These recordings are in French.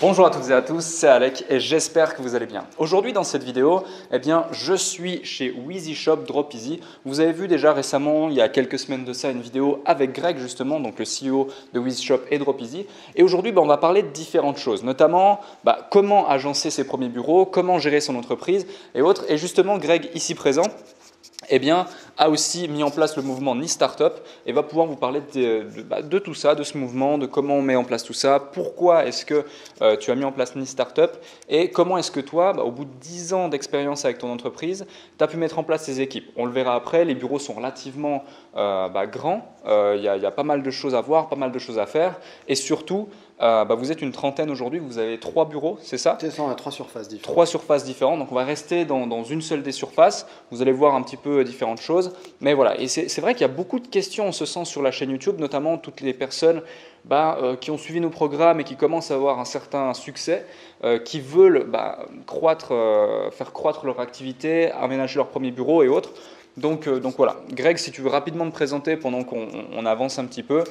Bonjour à toutes et à tous, c'est Alec et j'espère que vous allez bien. Aujourd'hui dans cette vidéo, je suis chez WheezyShop Dropeasy. Vous avez vu déjà récemment, il y a quelques semaines de ça, une vidéo avec Greg justement, donc le CEO de WheezyShop et Dropeasy. Et aujourd'hui, on va parler de différentes choses, notamment comment agencer ses premiers bureaux, comment gérer son entreprise et autres. Et justement, Greg, ici présent, a aussi mis en place le mouvement Nice Startup et va pouvoir vous parler de tout ça, de ce mouvement, de comment on met en place tout ça, pourquoi est-ce que tu as mis en place Nice Startup et comment est-ce que toi, au bout de 10 ans d'expérience avec ton entreprise, tu as pu mettre en place tes équipes. On le verra après, les bureaux sont relativement grands, il y a pas mal de choses à voir, pas mal de choses à faire et surtout, vous êtes une trentaine aujourd'hui, vous avez 3 bureaux, c'est ça? C'est ça, on a 3 surfaces différentes. 3 surfaces différentes, donc on va rester dans une seule des surfaces. Vous allez voir un petit peu différentes choses. Mais voilà, et c'est vrai qu'il y a beaucoup de questions en ce sens sur la chaîne YouTube, notamment toutes les personnes qui ont suivi nos programmes et qui commencent à avoir un certain succès, qui veulent faire croître leur activité, aménager leur premier bureau et autres. Donc voilà, Greg, si tu veux rapidement te présenter pendant qu'on avance un petit peu,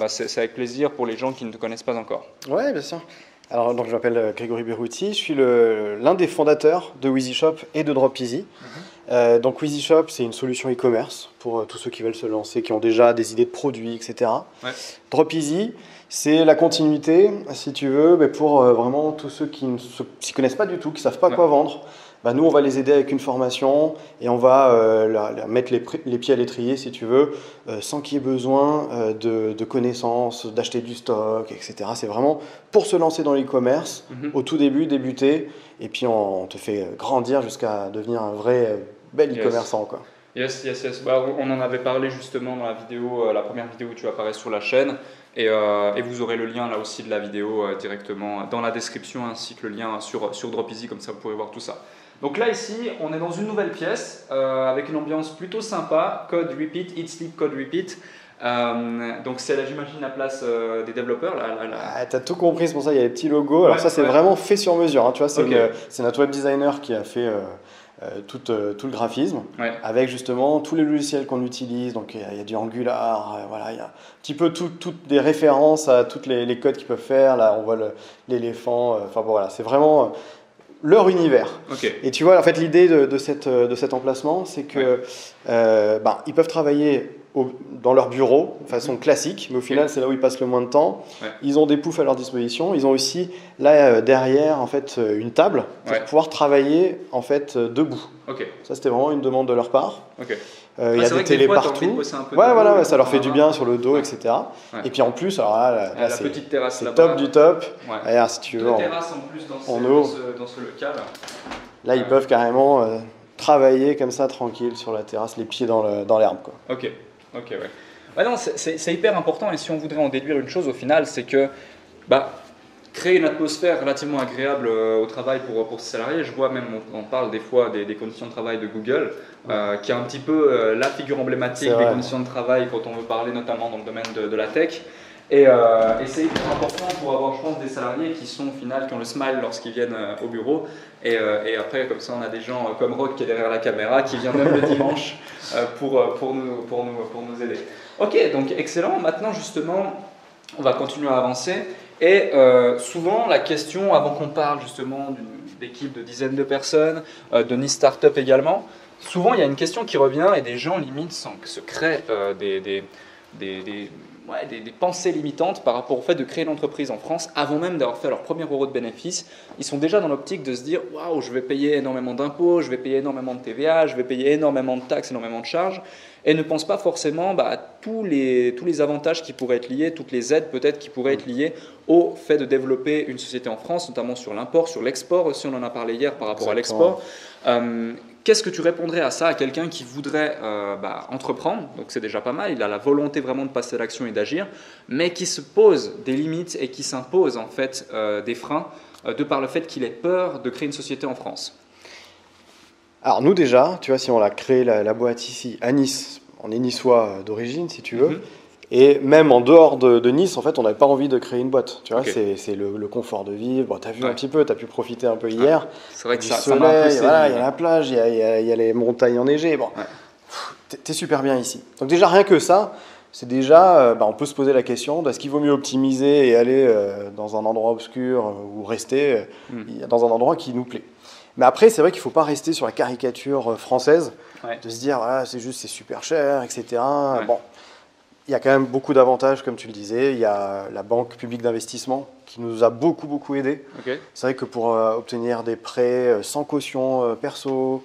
c'est avec plaisir pour les gens qui ne te connaissent pas encore. Oui, bien sûr. Alors, donc, je m'appelle Grégory Berruti, je suis l'un des fondateurs de WheezyShop et de Dropeasy. Donc WheezyShop, c'est une solution e-commerce pour tous ceux qui veulent se lancer, qui ont déjà des idées de produits, etc. Ouais. Dropeasy, c'est la continuité, si tu veux, mais pour vraiment tous ceux qui ne s'y connaissent pas du tout, qui ne savent pas quoi vendre. Nous, on va les aider avec une formation et on va mettre les pieds à l'étrier, si tu veux, sans qu'il y ait besoin de connaissances, d'acheter du stock, etc. C'est vraiment pour se lancer dans l'e-commerce, au tout début, débuter, et puis on te fait grandir jusqu'à devenir un vrai bel e-commerçant, quoi. Yes. On en avait parlé justement dans la vidéo, la première vidéo où tu apparais sur la chaîne. Et vous aurez le lien là aussi de la vidéo directement dans la description, ainsi que le lien sur Dropeasy, comme ça vous pourrez voir tout ça. Donc là ici, on est dans une nouvelle pièce avec une ambiance plutôt sympa, code repeat, eat, sleep, code repeat. Donc c'est là, j'imagine, la place des développeurs. Tu as tout compris, c'est pour ça qu'il y a les petits logos. Alors ça, c'est vraiment fait sur mesure, hein, tu vois, c'est notre web designer qui a fait tout le graphisme, avec justement tous les logiciels qu'on utilise. Donc il y a du Angular, il y a un petit peu toutes des références à tous les codes qu'ils peuvent faire. Là, on voit l'éléphant. Voilà, c'est vraiment leur univers. Et tu vois, en fait, l'idée de cet emplacement, c'est que ils peuvent travailler dans leur bureau de façon classique, mais au final, c'est là où ils passent le moins de temps. Ils ont des poufs à leur disposition. Ils ont aussi là derrière en fait une table pour pouvoir travailler en fait debout. Ça, c'était vraiment une demande de leur part. Il y a des télés partout. Ça leur fait du bien sur le dos, etc. Et puis en plus, alors là la petite terrasse, c'est top du top. Regarde, si tu veux, terrasses en plus dans ce local. Là, ils peuvent carrément travailler comme ça, tranquille, sur la terrasse, les pieds dans l'herbe, quoi. Non, c'est hyper important, et si on voudrait en déduire une chose au final, c'est que créer une atmosphère relativement agréable au travail pour ses salariés. Je vois même, on parle des fois des conditions de travail de Google, qui est un petit peu la figure emblématique des conditions de travail quand on veut parler notamment dans le domaine de la tech. Et c'est hyper important pour avoir, je pense, des salariés qui sont au final, qui ont le smile lorsqu'ils viennent au bureau. Et après, comme ça, on a des gens comme Rock qui est derrière la caméra, qui vient même le dimanche pour nous aider. Ok, donc excellent. Maintenant, justement, on va continuer à avancer. Et souvent, la question, avant qu'on parle justement d'une équipe de dizaines de personnes, de Nice Startup également, souvent il y a une question qui revient et des gens limite se créent des pensées limitantes par rapport au fait de créer une entreprise en France avant même d'avoir fait leur premier euro de bénéfice. Ils sont déjà dans l'optique de se dire « Waouh, je vais payer énormément d'impôts, je vais payer énormément de TVA, je vais payer énormément de taxes, énormément de charges » et ne pensent pas forcément à tous les avantages qui pourraient être liés, toutes les aides peut-être qui pourraient être liées au fait de développer une société en France, notamment sur l'import, sur l'export aussi, on en a parlé hier par rapport à l'export. Qu'est-ce que tu répondrais à ça, à quelqu'un qui voudrait entreprendre? Donc c'est déjà pas mal, il a la volonté vraiment de passer à l'action et d'agir, mais qui se pose des limites et qui s'impose en fait des freins de par le fait qu'il ait peur de créer une société en France. Alors nous déjà, tu vois, si on a créé la boîte ici à Nice, on est niçois d'origine si tu veux, et même en dehors de Nice, en fait, on n'avait pas envie de créer une boîte. Tu vois, c'est le confort de vivre. Bon, tu as vu un petit peu, tu as pu profiter un peu hier. C'est vrai que ça m'a un peu séduit. Il y a la plage, il y a les montagnes enneigées. Bon, t'es super bien ici. Donc déjà, rien que ça, c'est déjà, on peut se poser la question est-ce qu'il vaut mieux optimiser et aller dans un endroit obscur ou rester dans un endroit qui nous plaît. Mais après, c'est vrai qu'il ne faut pas rester sur la caricature française, de se dire c'est super cher, etc. Ouais. Bon, il y a quand même beaucoup d'avantages, comme tu le disais. Il y a la banque publique d'investissement qui nous a beaucoup aidé. Okay. C'est vrai que pour obtenir des prêts sans caution perso,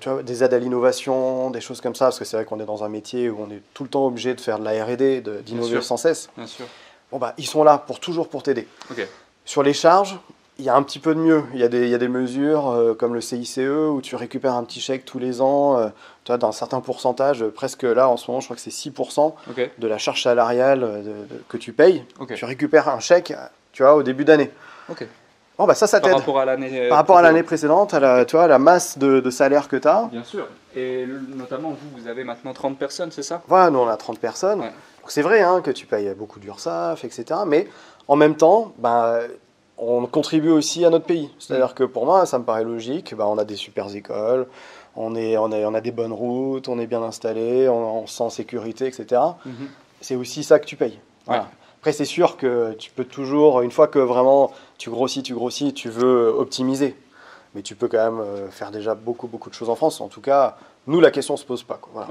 tu vois, des aides à l'innovation, des choses comme ça, parce que c'est vrai qu'on est dans un métier où on est tout le temps obligé de faire de la R&D, d'innover sans cesse. Bien sûr. Bon, ils sont là toujours pour t'aider. Okay. Sur les charges, il y a un petit peu de mieux. Il y a des mesures comme le CICE où tu récupères un petit chèque tous les ans, tu vois, d'un certain pourcentage. Presque là, en ce moment, je crois que c'est 6% de la charge salariale que tu payes. Tu récupères un chèque, tu vois, au début d'année. Bon, ça t'aide. Par rapport à l'année Par rapport à l'année précédente, tu vois, la masse de salaire que tu as. Bien sûr. Et notamment, vous avez maintenant 30 personnes, c'est ça? Voilà, nous, on a 30 personnes. Ouais. C'est vrai que tu payes beaucoup d'URSSAF, etc. Mais en même temps, on contribue aussi à notre pays. C'est-à-dire que pour moi, ça me paraît logique. On a des super écoles, on a des bonnes routes, on est bien installé, on se sent en sécurité, etc. C'est aussi ça que tu payes. Voilà. Après, c'est sûr que tu peux toujours, une fois que vraiment tu grossis, tu veux optimiser. Mais tu peux quand même faire déjà beaucoup de choses en France. En tout cas, nous, la question ne se pose pas. Voilà.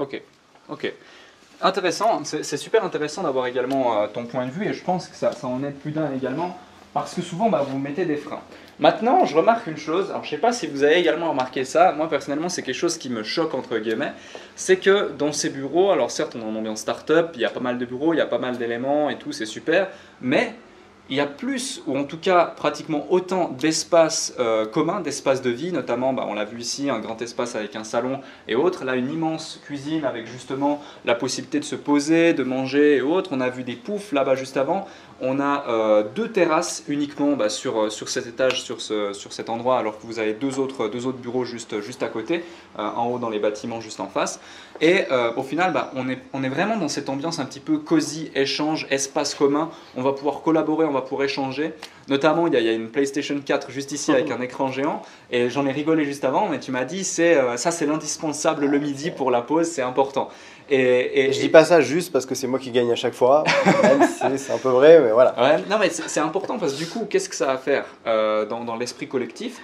Ok. Intéressant. C'est super intéressant d'avoir également ton point de vue. Et je pense que ça en aide plus d'un également. Parce que souvent, vous mettez des freins. Maintenant, je remarque une chose. Alors, je ne sais pas si vous avez également remarqué ça. Moi, personnellement, c'est quelque chose qui me choque, entre guillemets. C'est que dans ces bureaux, alors certes, on est en ambiance start-up, il y a pas mal de bureaux, il y a pas mal d'éléments et tout, c'est super. Mais il y a plus, ou en tout cas pratiquement autant d'espaces communs, d'espaces de vie, notamment, on l'a vu ici, un grand espace avec un salon et autres. Là, une immense cuisine avec justement la possibilité de se poser, de manger et autres. On a vu des poufs là-bas juste avant. On a 2 terrasses uniquement sur cet étage, sur cet endroit, alors que vous avez deux autres bureaux juste à côté, en haut dans les bâtiments juste en face. Et au final, on est vraiment dans cette ambiance un petit peu cosy, échange, espace commun. On va pouvoir collaborer, on va pouvoir échanger. Notamment, il y a une PlayStation 4 juste ici avec un écran géant. Et j'en ai rigolé juste avant, mais tu m'as dit, ça c'est l'indispensable le midi pour la pause, c'est important. Et je dis pas ça juste parce que c'est moi qui gagne à chaque fois, même si c'est un peu vrai, mais voilà. Ouais, non, mais c'est important parce que du coup, qu'est-ce que ça va faire dans l'esprit collectif?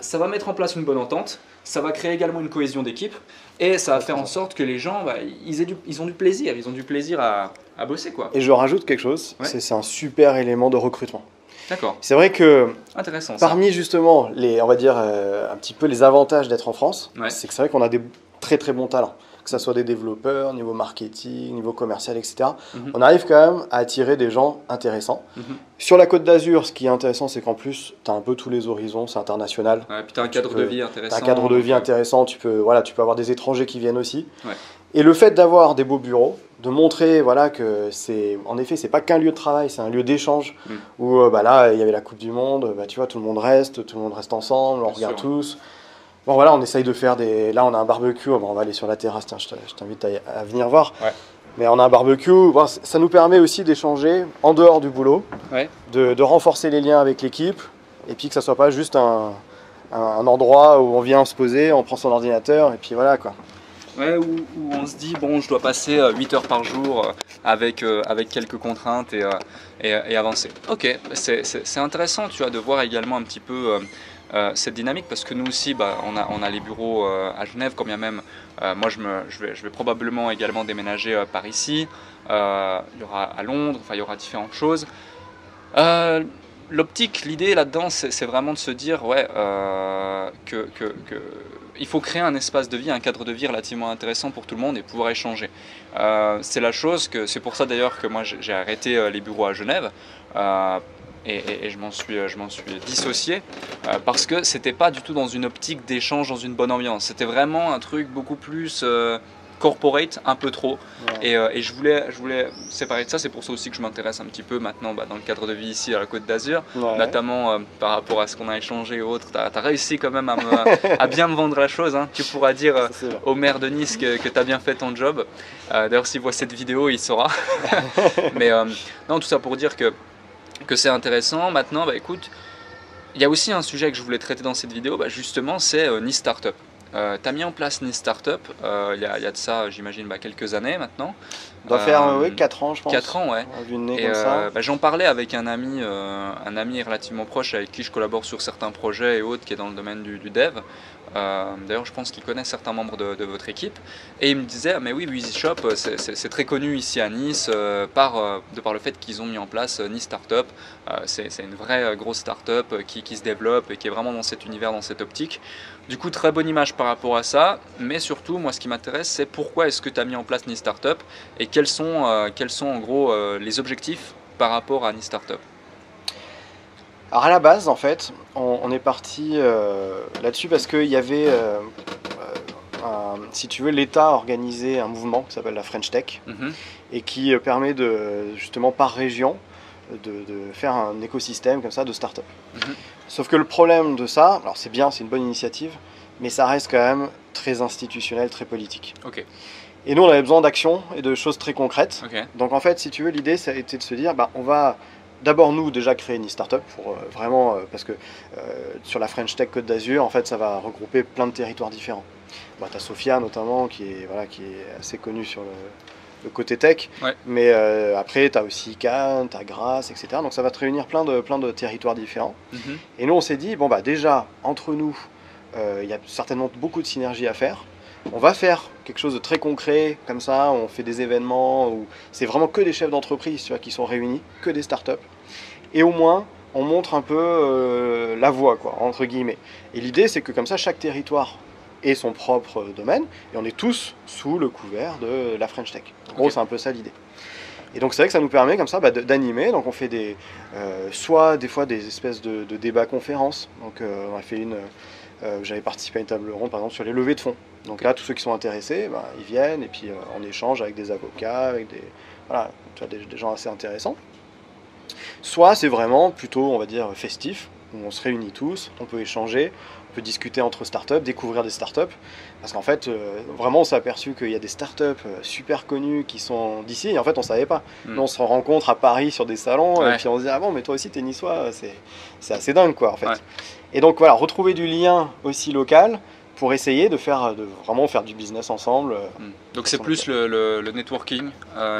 Ça va mettre en place une bonne entente, ça va créer également une cohésion d'équipe et ça va faire en sorte que les gens, ils ont du plaisir à bosser, quoi. Et je rajoute quelque chose, c'est un super élément de recrutement. D'accord. C'est vrai que intéressant, parmi justement on va dire un petit peu les avantages d'être en France, c'est que c'est vrai qu'on a des très bons talents. Que ce soit des développeurs, niveau marketing, niveau commercial, etc. On arrive quand même à attirer des gens intéressants. Sur la Côte d'Azur, ce qui est intéressant, c'est qu'en plus, tu as un peu tous les horizons, c'est international. Ouais, puis tu as un cadre de vie intéressant. Tu as un cadre de vie intéressant, tu peux avoir des étrangers qui viennent aussi. Ouais. Et le fait d'avoir des beaux bureaux, de montrer que en effet, c'est pas qu'un lieu de travail, c'est un lieu d'échange, où là, il y avait la Coupe du Monde, tu vois, tout le monde reste ensemble, on regarde tous. Bon voilà, on essaye de faire Là, on a un barbecue, on va aller sur la terrasse, tiens, je t'invite à venir voir. Ouais. Mais on a un barbecue, ça nous permet aussi d'échanger en dehors du boulot, de renforcer les liens avec l'équipe, et puis que ça soit pas juste un endroit où on vient se poser, on prend son ordinateur, et puis voilà quoi. Ouais, où on se dit, je dois passer 8 heures par jour avec quelques contraintes et avancer. Ok, c'est intéressant, tu vois, de voir également un petit peu cette dynamique, parce que nous aussi, on a les bureaux à Genève, quand bien même, moi je vais probablement également déménager par ici, il y aura à Londres, il y aura différentes choses. L'optique, l'idée là-dedans, c'est vraiment de se dire que il faut créer un espace de vie, un cadre de vie relativement intéressant pour tout le monde et pouvoir échanger. C'est la chose c'est pour ça d'ailleurs que moi j'ai arrêté les bureaux à Genève et je m'en suis dissocié parce que c'était pas du tout dans une optique d'échange, dans une bonne ambiance. C'était vraiment un truc beaucoup plus corporate, un peu trop. Ouais. Et je voulais séparer de ça. C'est pour ça aussi que je m'intéresse un petit peu maintenant dans le cadre de vie ici à la Côte d'Azur, notamment par rapport à ce qu'on a échangé et autres. Tu as réussi quand même à bien me vendre la chose. Hein. Tu pourras dire au maire de Nice que tu as bien fait ton job. D'ailleurs, s'il voit cette vidéo, il saura. Mais non, tout ça pour dire que c'est intéressant. Maintenant, écoute, il y a aussi un sujet que je voulais traiter dans cette vidéo, justement, c'est Nice Startup. tu as mis en place Nice Startup, il y a de ça, j'imagine, quelques années maintenant. On doit faire 4 ans, je pense. 4 ans, ouais. Et j'en parlais avec un ami relativement proche avec qui je collabore sur certains projets et autres, qui est dans le domaine du dev. D'ailleurs, je pense qu'il connaît certains membres de votre équipe. Et il me disait, ah, mais oui, EasyShop, c'est très connu ici à Nice, de par le fait qu'ils ont mis en place Nice Startup. C'est une vraie grosse startup qui se développe et qui est vraiment dans cet univers, dans cette optique. Du coup, très bonne image par rapport à ça. Mais surtout, moi, ce qui m'intéresse, c'est pourquoi est-ce que tu as mis en place Nice Startup et quels sont en gros les objectifs par rapport à Nice Startup. Alors à la base, en fait, on est parti là-dessus parce qu'il y avait, si tu veux, l'État a organisé un mouvement qui s'appelle la French Tech et qui permet de, justement par région de faire un écosystème comme ça de start-up. Sauf que le problème de ça, alors c'est bien, c'est une bonne initiative, mais ça reste quand même très institutionnel, très politique. Okay. Et nous, on avait besoin d'actions et de choses très concrètes. Okay. Donc en fait, si tu veux, l'idée, ça a été de se dire, on va d'abord nous déjà créer une startup pour vraiment parce que sur la French Tech Côte d'Azur, en fait, ça va regrouper plein de territoires différents. Tu as Sofia notamment qui est assez connue sur le côté tech, ouais. Mais après tu as aussi Cannes, tu as Grasse, etc. Donc ça va te réunir plein de territoires différents. Et nous on s'est dit, déjà entre nous, il y a certainement beaucoup de synergies à faire. On va faire quelque chose de très concret, comme ça, on fait des événements où c'est vraiment que des chefs d'entreprise, tu vois, qui sont réunis, que des startups. Et au moins, on montre un peu la voie, quoi, entre guillemets. Et l'idée, c'est que comme ça, chaque territoire ait son propre domaine, et on est tous sous le couvert de la French Tech. En gros, c'est un peu ça l'idée. Et donc c'est vrai que ça nous permet comme ça d'animer. Donc on fait soit des fois des espèces de débats conférences. Donc on a fait une... j'avais participé à une table ronde par exemple sur les levées de fonds. Donc là, tous ceux qui sont intéressés, ils viennent et puis on échange avec des avocats, avec des gens assez intéressants. Soit c'est vraiment plutôt, on va dire, festif, où on se réunit tous, on peut échanger, on peut discuter entre startups, découvrir des startups. Parce qu'en fait, vraiment, on s'est aperçu qu'il y a des startups super connues qui sont d'ici, et en fait, on ne savait pas. Nous, on se rencontre à Paris sur des salons, et puis on se dit, ah bon, mais toi aussi, t'es niçois, c'est assez dingue, quoi, en fait. Ouais. Et donc, voilà, retrouver du lien aussi local pour essayer de vraiment faire du business ensemble. Donc c'est plus le networking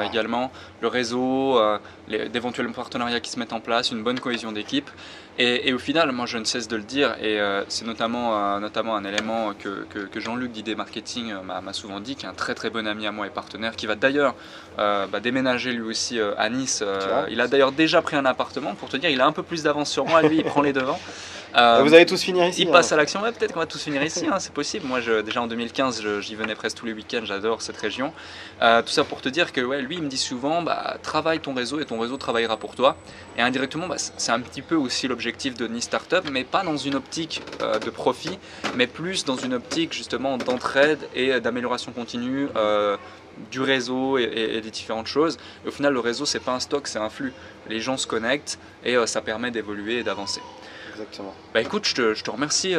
également, le réseau, d'éventuels partenariats qui se mettent en place, une bonne cohésion d'équipe. Et au final, moi je ne cesse de le dire, et c'est notamment un élément que Jean-Luc d'ID Marketing m'a souvent dit, qui est un très très bon ami à moi et partenaire, qui va d'ailleurs déménager lui aussi à Nice. Il a d'ailleurs déjà pris un appartement, pour te dire, il a un peu plus d'avance sur moi, lui il prend les devants. Vous allez tous finir ici. Il passe à l'action, peut-être qu'on va tous finir ici, c'est possible. Moi, déjà en 2015, j'y venais presque tous les week-ends, j'adore cette région. Tout ça pour te dire que lui, il me dit souvent, travaille ton réseau et ton réseau travaillera pour toi. Et indirectement, c'est un petit peu aussi l'objectif de Nice Startup, mais pas dans une optique de profit, mais plus dans une optique justement d'entraide et d'amélioration continue. Du réseau et des différentes choses. Et au final, le réseau, c'est pas un stock, c'est un flux. Les gens se connectent et ça permet d'évoluer et d'avancer. Exactement. Écoute, je te remercie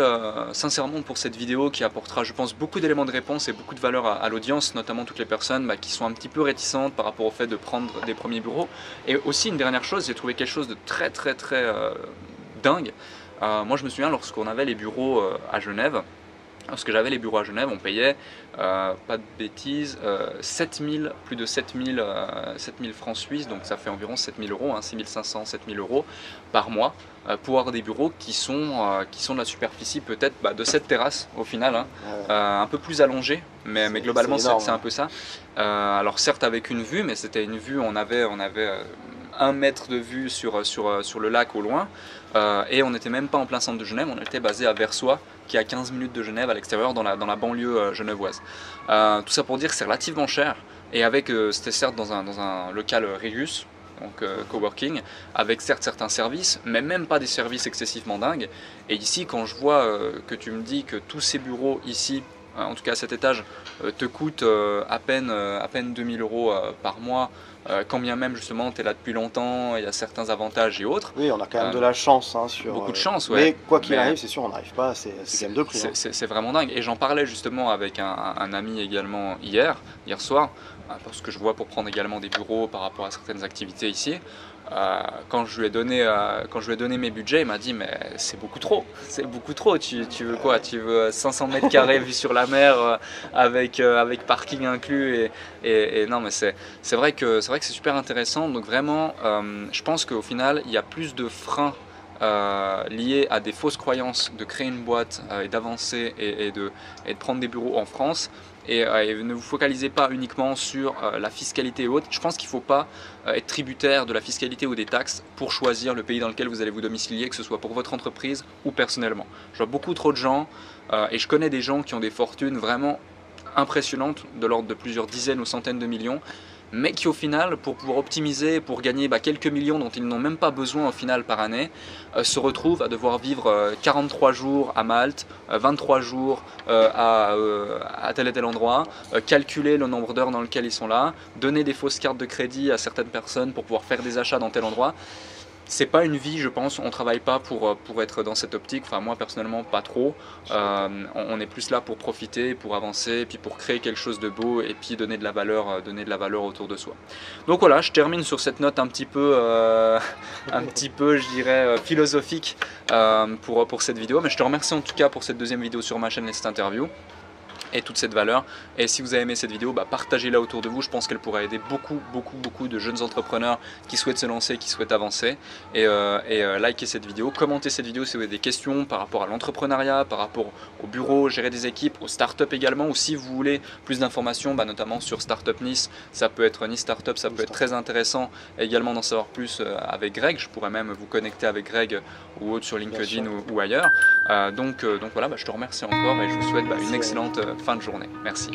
sincèrement pour cette vidéo qui apportera, je pense, beaucoup d'éléments de réponse et beaucoup de valeur à l'audience, notamment toutes les personnes qui sont un petit peu réticentes par rapport au fait de prendre des premiers bureaux. Et aussi, une dernière chose, j'ai trouvé quelque chose de très très très dingue. Moi, je me souviens, lorsqu'on avait les bureaux à Genève, lorsque j'avais les bureaux à Genève, on payait, pas de bêtises, plus de 7000 francs suisses, donc ça fait environ 7000 euros, 6500, 7000 euros par mois, pour avoir des bureaux qui sont de la superficie peut-être de cette terrasse au final, un peu plus allongée, mais globalement c'est un peu ça. Alors certes avec une vue, mais c'était une vue, on avait 1 mètre de vue sur le lac au loin, et on n'était même pas en plein centre de Genève, on était basé à Versoix, qui est à 15 minutes de Genève à l'extérieur, dans la banlieue genevoise. Tout ça pour dire que c'est relativement cher, et c'était certes dans un local Regus, donc coworking, avec certes certains services, mais même pas des services excessivement dingues. Et ici, quand je vois que tu me dis que tous ces bureaux ici, en tout cas à cet étage, te coûtent à peine 2000 euros par mois, quand bien même justement tu es là depuis longtemps, il y a certains avantages et autres. Oui, on a quand même de la chance. Beaucoup de chance, ouais. Mais quoi qu'il arrive, c'est sûr, on n'arrive pas, c'est quand même de prix. C'est vraiment dingue. Et j'en parlais justement avec un ami également hier soir, parce que je vois pour prendre également des bureaux par rapport à certaines activités ici. Quand je lui ai donné mes budgets, il m'a dit mais c'est beaucoup trop, tu veux quoi, tu veux 500 mètres carrés vue sur la mer avec parking inclus et non mais c'est vrai que c'est super intéressant. Donc vraiment je pense qu'au final il y a plus de freins liés à des fausses croyances de créer une boîte et d'avancer et de prendre des bureaux en France. Et ne vous focalisez pas uniquement sur la fiscalité et autres. Je pense qu'il ne faut pas être tributaire de la fiscalité ou des taxes pour choisir le pays dans lequel vous allez vous domicilier, que ce soit pour votre entreprise ou personnellement. Je vois beaucoup trop de gens et je connais des gens qui ont des fortunes vraiment impressionnantes de l'ordre de plusieurs dizaines ou centaines de millions, mais qui au final, pour pouvoir optimiser, pour gagner quelques millions dont ils n'ont même pas besoin au final par année, se retrouvent à devoir vivre 43 jours à Malte, 23 jours à tel et tel endroit, calculer le nombre d'heures dans lequel ils sont là, donner des fausses cartes de crédit à certaines personnes pour pouvoir faire des achats dans tel endroit. C'est pas une vie, je pense, on travaille pas pour être dans cette optique, enfin moi personnellement pas trop, on est plus là pour profiter, pour avancer, puis pour créer quelque chose de beau et puis donner de la valeur autour de soi. Donc voilà, je termine sur cette note un petit peu, je dirais, philosophique pour cette vidéo, mais je te remercie en tout cas pour cette deuxième vidéo sur ma chaîne et cette interview et toute cette valeur. Et si vous avez aimé cette vidéo, partagez-la autour de vous. Je pense qu'elle pourrait aider beaucoup de jeunes entrepreneurs qui souhaitent se lancer, qui souhaitent avancer. Et likez cette vidéo, commentez cette vidéo si vous avez des questions par rapport à l'entrepreneuriat, par rapport au bureau, gérer des équipes, aux startups également, ou si vous voulez plus d'informations, notamment sur Startup Nice, ça peut être Nice Startup, ça peut être très intéressant également d'en savoir plus avec Greg. Je pourrais même vous connecter avec Greg ou autre sur LinkedIn ou ailleurs. Donc voilà, je te remercie encore et je vous souhaite une excellente fin de journée. Merci.